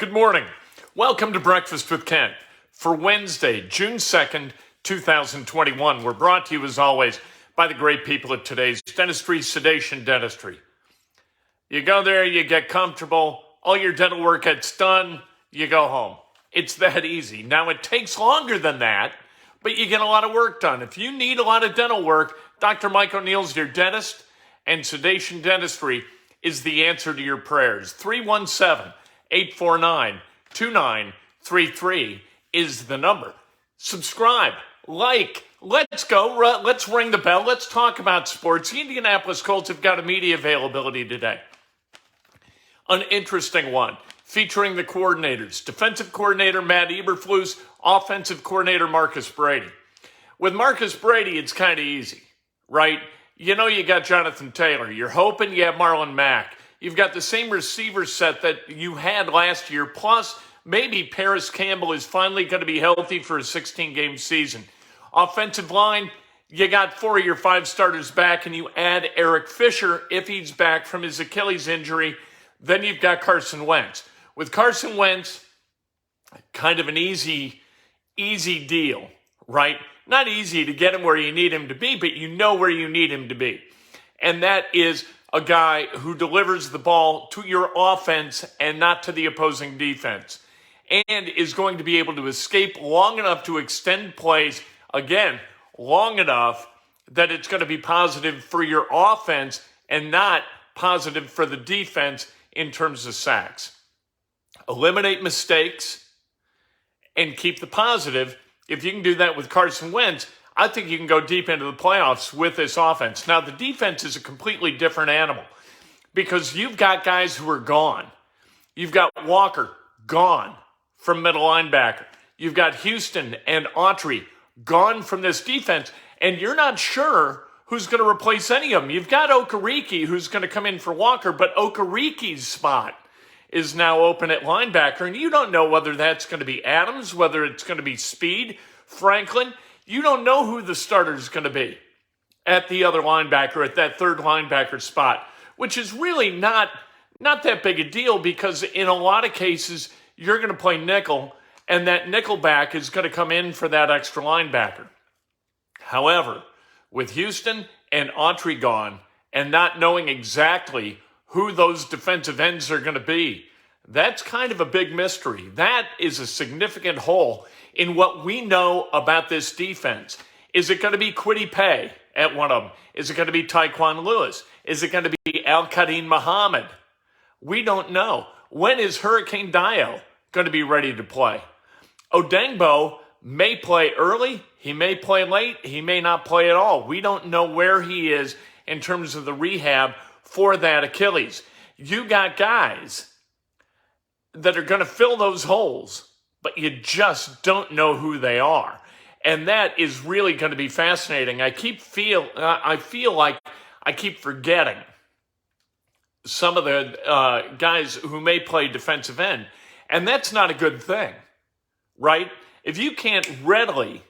Good morning. Welcome to Breakfast with Kent for Wednesday, June 2nd, 2021. We're brought to you, as always, by the great people at Today's Dentistry, Sedation Dentistry. You go there, you get comfortable, all your dental work gets done, you go home. It's that easy. Now, it takes longer than that, but you get a lot of work done. If you need a lot of dental work, Dr. Mike O'Neill's your dentist, and Sedation Dentistry is the answer to your prayers. 317-849-2933 is the number. Subscribe, like, let's go, let's ring the bell, let's talk about sports. The Indianapolis Colts have got a media availability today. An interesting one, featuring the coordinators. Defensive coordinator Matt Eberflus, offensive coordinator Marcus Brady. With Marcus Brady, it's kind of easy, right? You know you got Jonathan Taylor. You're hoping you have Marlon Mack. You've got the same receiver set that you had last year, plus maybe Paris Campbell is finally going to be healthy for a 16-game season. Offensive line, you got 4 of your 5 starters back, and you add Eric Fisher if he's back from his Achilles injury. Then you've got Carson Wentz. With Carson Wentz, kind of an easy deal, right? Not easy to get him where you need him to be, but you know where you need him to be. And that is a guy who delivers the ball to your offense and not to the opposing defense, and is going to be able to escape long enough to extend plays, again, long enough that it's going to be positive for your offense and not positive for the defense in terms of sacks. Eliminate mistakes and keep the positive. If you can do that with Carson Wentz, I think you can go deep into the playoffs with this offense. Now, the defense is a completely different animal because you've got guys who are gone. You've got Walker gone from middle linebacker. You've got Houston and Autry gone from this defense, and you're not sure who's going to replace any of them. You've got Okereke who's going to come in for Walker, but Okereke's spot is now open at linebacker, and you don't know whether that's going to be Adams, whether it's going to be Speed, Franklin. You don't know who the starter is going to be at the other linebacker, at that third linebacker spot, which is really not that big a deal because in a lot of cases, you're going to play nickel, and that nickel back is going to come in for that extra linebacker. However, with Houston and Autry gone and not knowing exactly who those defensive ends are going to be, that's kind of a big mystery. That is a significant hole in what we know about this defense. Is it going to be Kwity Paye at one of them? Is it going to be Tyquan Lewis? Is it going to be Al-Qadim Muhammad? We don't know. When is Hurricane Dio going to be ready to play? Odengbo may play early. He may play late. He may not play at all. We don't know where he is in terms of the rehab for that Achilles. You got guys that are going to fill those holes, but you just don't know who they are. And that is really going to be fascinating. I feel like I keep forgetting some of the guys who may play defensive end. And that's not a good thing, right? If you can't readily,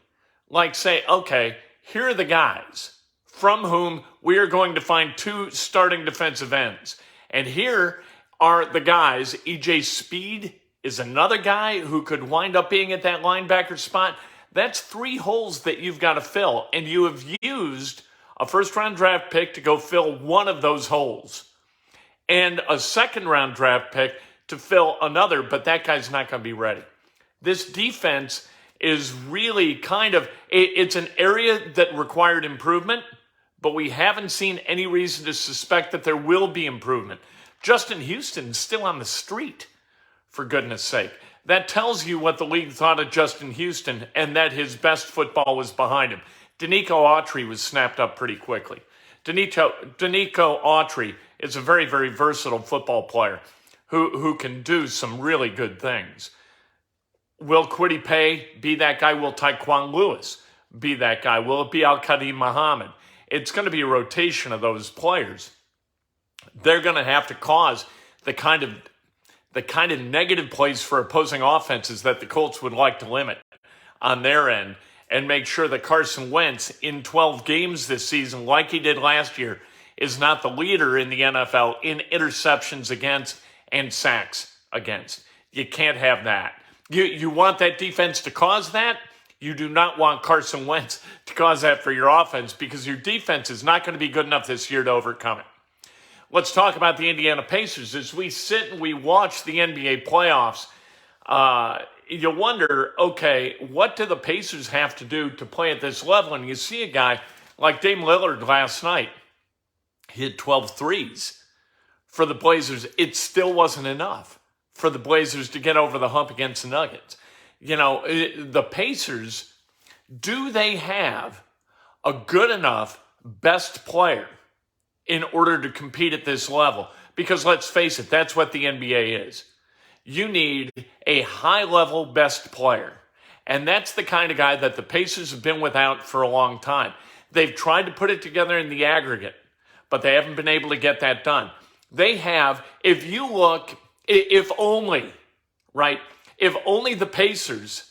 say, okay, here are the guys from whom we are going to find 2 starting defensive ends. And here are the guys. E.J. Speed is another guy who could wind up being at that linebacker spot. That's 3 holes that you've got to fill. And you have used a first-round draft pick to go fill one of those holes and a second-round draft pick to fill another, but that guy's not going to be ready. This defense is really it's an area that required improvement, but we haven't seen any reason to suspect that there will be improvement. Justin Houston's still on the street, for goodness sake. That tells you what the league thought of Justin Houston and that his best football was behind him. Danico Autry was snapped up pretty quickly. Danico Autry is a very, very versatile football player who can do some really good things. Will Kwity Paye be that guy? Will Tyquan Lewis be that guy? Will it be Al-Qadim Muhammad? It's going to be a rotation of those players. They're going to have to cause the kind of negative plays for opposing offenses that the Colts would like to limit on their end and make sure that Carson Wentz in 12 games this season, like he did last year, is not the leader in the NFL in interceptions against and sacks against. You can't have that. You want that defense to cause that. You do not want Carson Wentz to cause that for your offense because your defense is not going to be good enough this year to overcome it. Let's talk about the Indiana Pacers. As we sit and we watch the NBA playoffs, you wonder, okay, what do the Pacers have to do to play at this level? And you see a guy like Dame Lillard last night. He hit 12 threes for the Blazers. It still wasn't enough for the Blazers to get over the hump against the Nuggets. The Pacers, do they have a good enough best player in order to compete at this level? Because let's face it, that's what the NBA is. You need a high-level best player. And that's the kind of guy that the Pacers have been without for a long time. They've tried to put it together in the aggregate, but they haven't been able to get that done. They have, if you look, if only the Pacers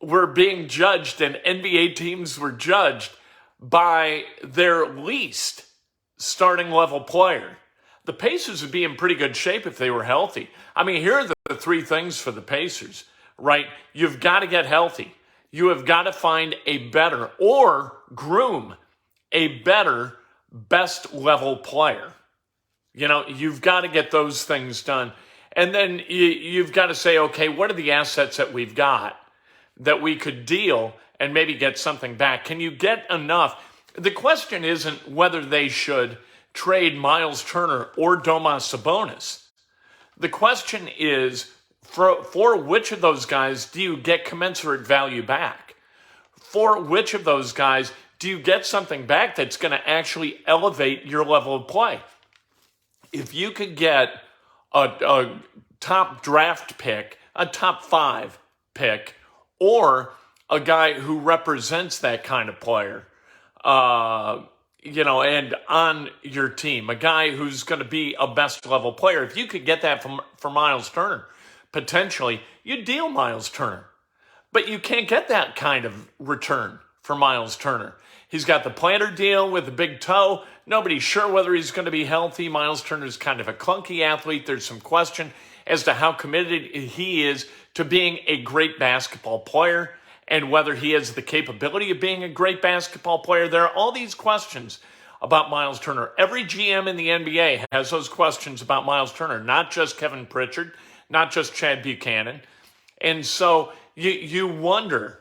were being judged and NBA teams were judged by their least starting level player, the Pacers would be in pretty good shape if they were healthy. I mean, here are the three things for the Pacers, right? You've got to get healthy. You have got to find a better or groom a better best level player. You've got to get those things done. And then you've got to say, okay, what are the assets that we've got that we could deal and maybe get something back? Can you get enough? The question isn't whether they should trade Miles Turner or Domas Sabonis. The question is, for which of those guys do you get commensurate value back? For which of those guys do you get something back that's going to actually elevate your level of play? If you could get a top draft pick, a top 5 pick, or a guy who represents that kind of player, and on your team, a guy who's going to be a best level player. If you could get that for Miles Turner, potentially, you deal Miles Turner. But you can't get that kind of return for Miles Turner. He's got the plantar deal with the big toe. Nobody's sure whether he's going to be healthy. Miles Turner's kind of a clunky athlete. There's some question as to how committed he is to being a great basketball player and whether he has the capability of being a great basketball player. There are all these questions about Miles Turner. Every GM in the NBA has those questions about Miles Turner, not just Kevin Pritchard, not just Chad Buchanan. And so you wonder,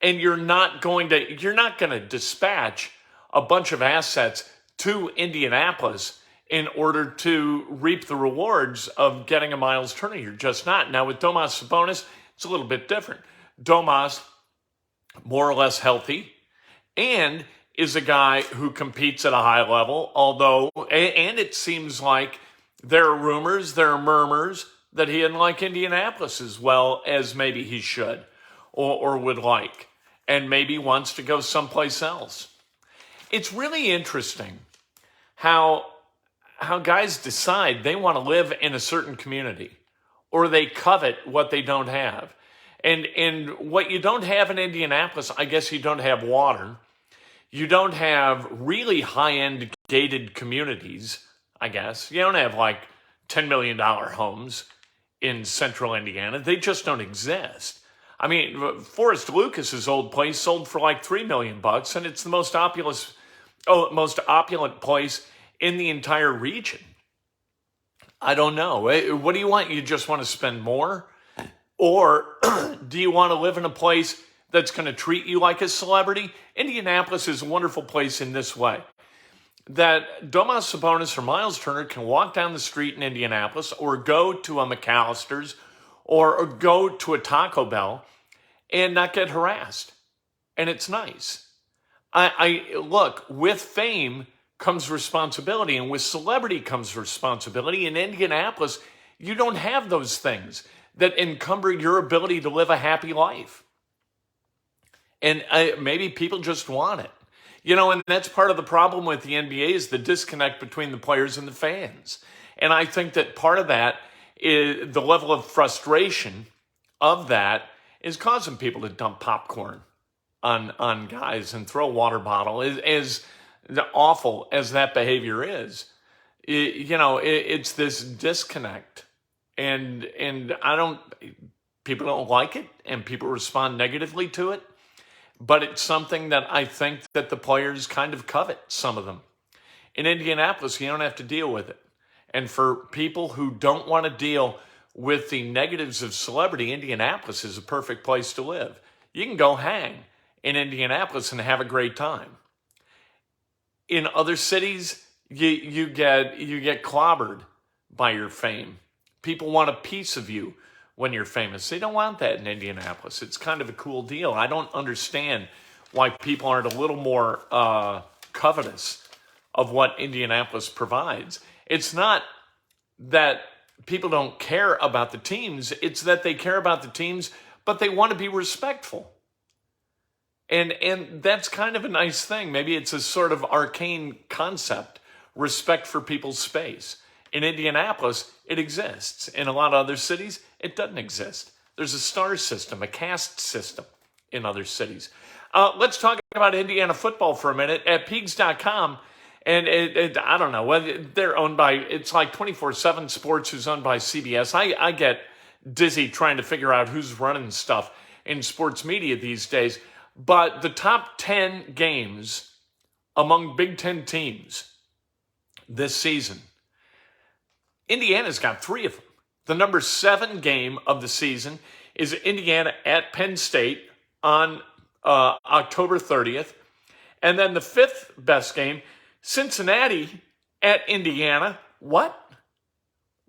and you're not going to dispatch a bunch of assets to Indianapolis in order to reap the rewards of getting a Miles Turner. You're just not. Now with Domas Sabonis, it's a little bit different. Domas, more or less healthy, and is a guy who competes at a high level, and it seems like there are rumors, there are murmurs that he didn't like Indianapolis as well as maybe he should or would like, and maybe wants to go someplace else. It's really interesting how guys decide they want to live in a certain community or they covet what they don't have. And what you don't have in Indianapolis, I guess you don't have water. You don't have really high-end gated communities, I guess. You don't have like $10 million homes in central Indiana. They just don't exist. I mean, Forrest Lucas's old place sold for like $3 million, and it's the most opulent place in the entire region. I don't know. What do you want? You just want to spend more? Or do you want to live in a place that's going to treat you like a celebrity? Indianapolis is a wonderful place in this way, that Domas Sabonis or Miles Turner can walk down the street in Indianapolis or go to a McAllister's or go to a Taco Bell and not get harassed. And it's nice. Look, with fame comes responsibility, and with celebrity comes responsibility. In Indianapolis, you don't have those things that encumber your ability to live a happy life. And maybe people just want it. And that's part of the problem with the NBA is the disconnect between the players and the fans. And I think that part of that is the level of frustration of that is causing people to dump popcorn on guys and throw a water bottle. As awful as that behavior is, it's this disconnect. And people don't like it, and people respond negatively to it. But it's something that I think that the players kind of covet, some of them. In Indianapolis, you don't have to deal with it. And for people who don't want to deal with the negatives of celebrity, Indianapolis is a perfect place to live. You can go hang in Indianapolis and have a great time. In other cities, you get clobbered by your fame. People want a piece of you when you're famous. They don't want that in Indianapolis. It's kind of a cool deal. I don't understand why people aren't a little more covetous of what Indianapolis provides. It's not that people don't care about the teams. It's that they care about the teams, but they want to be respectful. And that's kind of a nice thing. Maybe it's a sort of arcane concept, respect for people's space. In Indianapolis, it exists. In a lot of other cities, it doesn't exist. There's a star system, a caste system in other cities. Let's talk about Indiana football for a minute. At Peegs.com, and I don't know, whether they're owned by, it's like 24/7 Sports, who's owned by CBS. I get dizzy trying to figure out who's running stuff in sports media these days. But the top 10 games among Big Ten teams this season, Indiana's got 3 of them. The number 7 game of the season is Indiana at Penn State on October 30th. And then the 5th best game, Cincinnati at Indiana. What?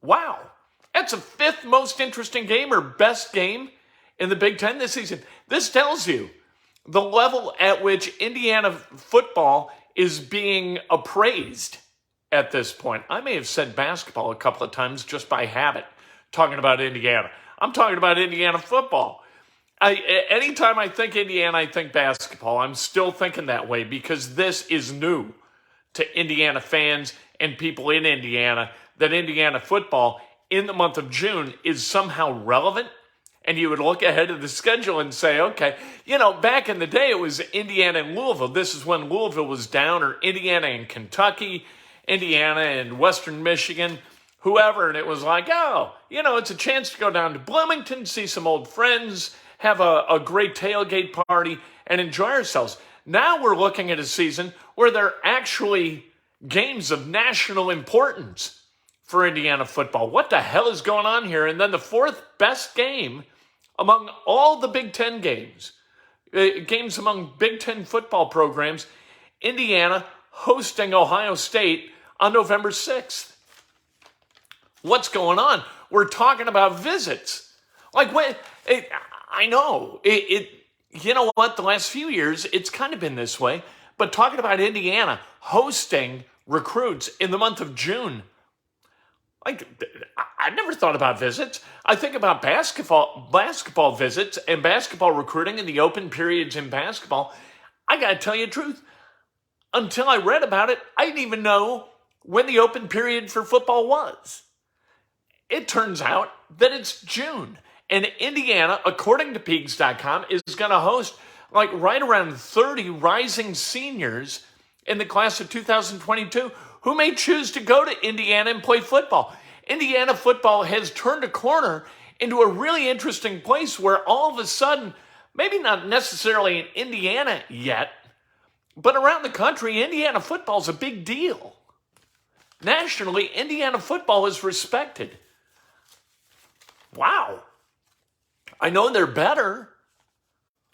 Wow. That's the 5th most interesting game or best game in the Big Ten this season. This tells you the level at which Indiana football is being appraised at this point. I may have said basketball a couple of times just by habit, talking about Indiana. I'm talking about Indiana football. Anytime I think Indiana, I think basketball. I'm still thinking that way because this is new to Indiana fans and people in Indiana, that Indiana football in the month of June is somehow relevant. And you would look ahead of the schedule and say, okay, back in the day, it was Indiana and Louisville. This is when Louisville was down, or Indiana and Kentucky, Indiana and Western Michigan, whoever. And it was like, it's a chance to go down to Bloomington, see some old friends, have a great tailgate party, and enjoy ourselves. Now we're looking at a season where there are actually games of national importance for Indiana football. What the hell is going on here? And then the 4th best game among all the Big Ten games among Big Ten football programs, Indiana hosting Ohio State on November 6th. What's going on? We're talking about visits. I know. You know what? The last few years, it's kind of been this way. But talking about Indiana hosting recruits in the month of June, I never thought about visits. I think about basketball visits and basketball recruiting and the open periods in basketball. I got to tell you the truth. Until I read about it, I didn't even know when the open period for football was. It turns out that it's June. And Indiana, according to Peegs.com, is going to host right around 30 rising seniors in the class of 2022 who may choose to go to Indiana and play football. Indiana football has turned a corner into a really interesting place where all of a sudden, maybe not necessarily in Indiana yet, but around the country, Indiana football is a big deal. Nationally, Indiana football is respected. Wow. I know they're better.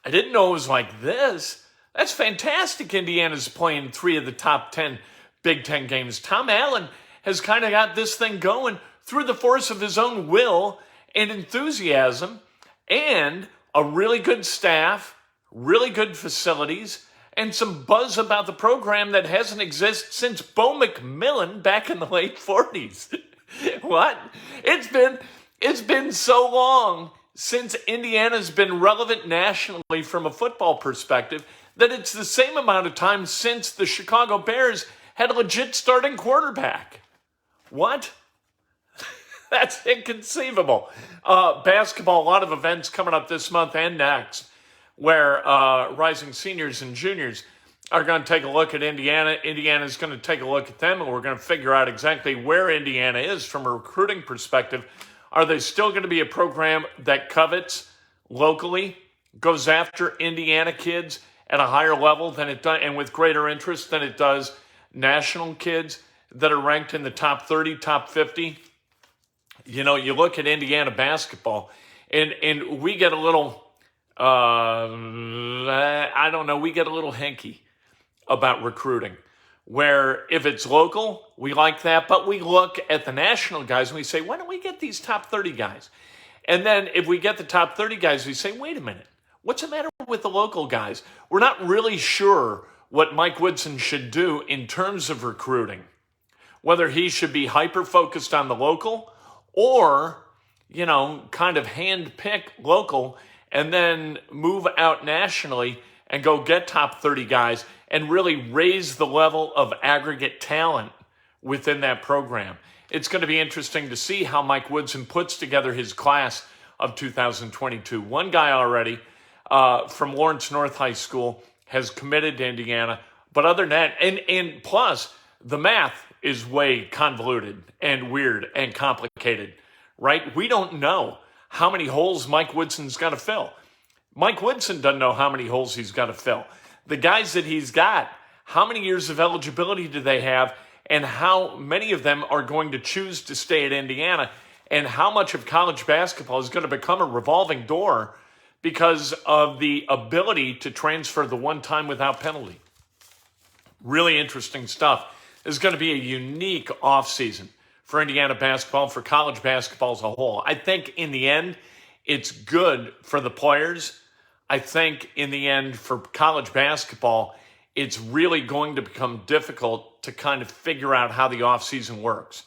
I didn't know it was like this. That's fantastic. Indiana's playing 3 of the top 10 Big Ten games. Tom Allen has kind of got this thing going through the force of his own will and enthusiasm and a really good staff, really good facilities, and some buzz about the program that hasn't existed since Bo McMillan back in the late 40s. What? It's been so long since Indiana's been relevant nationally from a football perspective that it's the same amount of time since the Chicago Bears had a legit starting quarterback. What? That's inconceivable. Basketball, a lot of events coming up this month and next where rising seniors and juniors are going to take a look at Indiana. Indiana's going to take a look at them, and we're going to figure out exactly where Indiana is from a recruiting perspective Are they still going to be a program that covets locally, goes after Indiana kids at a higher level than it does, and with greater interest than it does national kids that are ranked in the top 30, top 50? You know, you look at Indiana basketball, and we get a little, I don't know, we get a little hanky about recruiting, where if it's local, we like that, but we look at the national guys and we say, why don't we get these top 30 guys? And then if we get the top 30 guys, we say, wait a minute, what's the matter with the local guys? We're not really sure what Mike Woodson should do in terms of recruiting, whether he should be hyper-focused on the local or, you know, kind of hand-pick local and then move out nationally and go get top 30 guys and really raise the level of aggregate talent within that program. It's going to be interesting to see how Mike Woodson puts together his class of 2022. One guy already from Lawrence North High School has committed to Indiana, but other than that, and plus the math is way convoluted and weird and complicated, right? We don't know how many holes Mike Woodson's got to fill. Mike Woodson doesn't know how many holes he's got to fill. The guys that he's got, how many years of eligibility do they have, and how many of them are going to choose to stay at Indiana, and how much of college basketball is going to become a revolving door because of the ability to transfer the one time without penalty. Really interesting stuff. This is going to be a unique offseason for Indiana basketball, for college basketball as a whole. I think in the end, it's good for the players. I think in the end, for college basketball, it's really going to become difficult to kind of figure out how the offseason works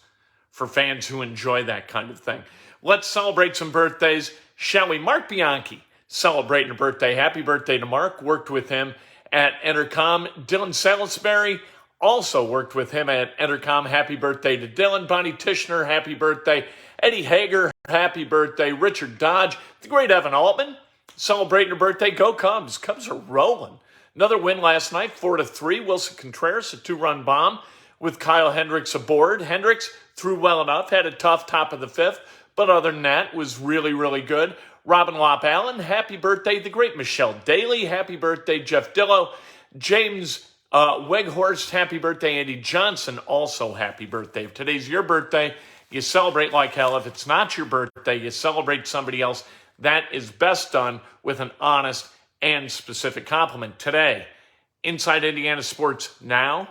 for fans who enjoy that kind of thing. Let's celebrate some birthdays, shall we? Mark Bianchi celebrating a birthday. Happy birthday to Mark. Worked with him at Entercom. Dylan Salisbury also worked with him at Entercom. Happy birthday to Dylan. Bonnie Tishner, happy birthday. Eddie Hager, happy birthday. Richard Dodge, the great Evan Altman, celebrating a birthday. Go Cubs. Cubs are rolling. Another win last night, 4-3. Wilson Contreras, a 2-run bomb with Kyle Hendricks aboard. Hendricks threw well enough, had a tough top of the fifth, but other than that, was really, really good. Robin Lop Allen, happy birthday. The great Michelle Daly, happy birthday. Jeff Dillow, James Weghorst, happy birthday. Andy Johnson, also happy birthday. If today's your birthday, you celebrate like hell. If it's not your birthday, you celebrate somebody else. That is best done with an honest and specific compliment. Today, Inside Indiana Sports Now,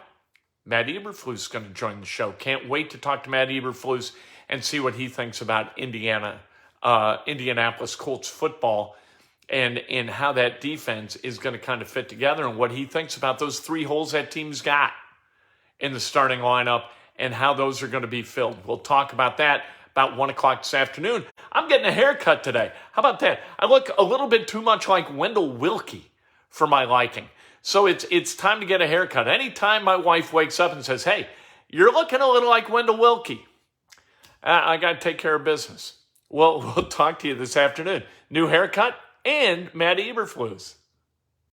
Matt Eberflus is going to join the show. Can't wait to talk to Matt Eberflus and see what he thinks about Indianapolis Colts football and how that defense is going to kind of fit together and what he thinks about those three holes that team's got in the starting lineup and how those are going to be filled. We'll talk about that about 1 o'clock this afternoon. I'm getting a haircut today. How about that? I look a little bit too much like Wendell Wilkie for my liking. So it's time to get a haircut. Anytime my wife wakes up and says, hey, you're looking a little like Wendell Wilkie, I got to take care of business. Well, we'll talk to you this afternoon. New haircut and Matt Eberflus.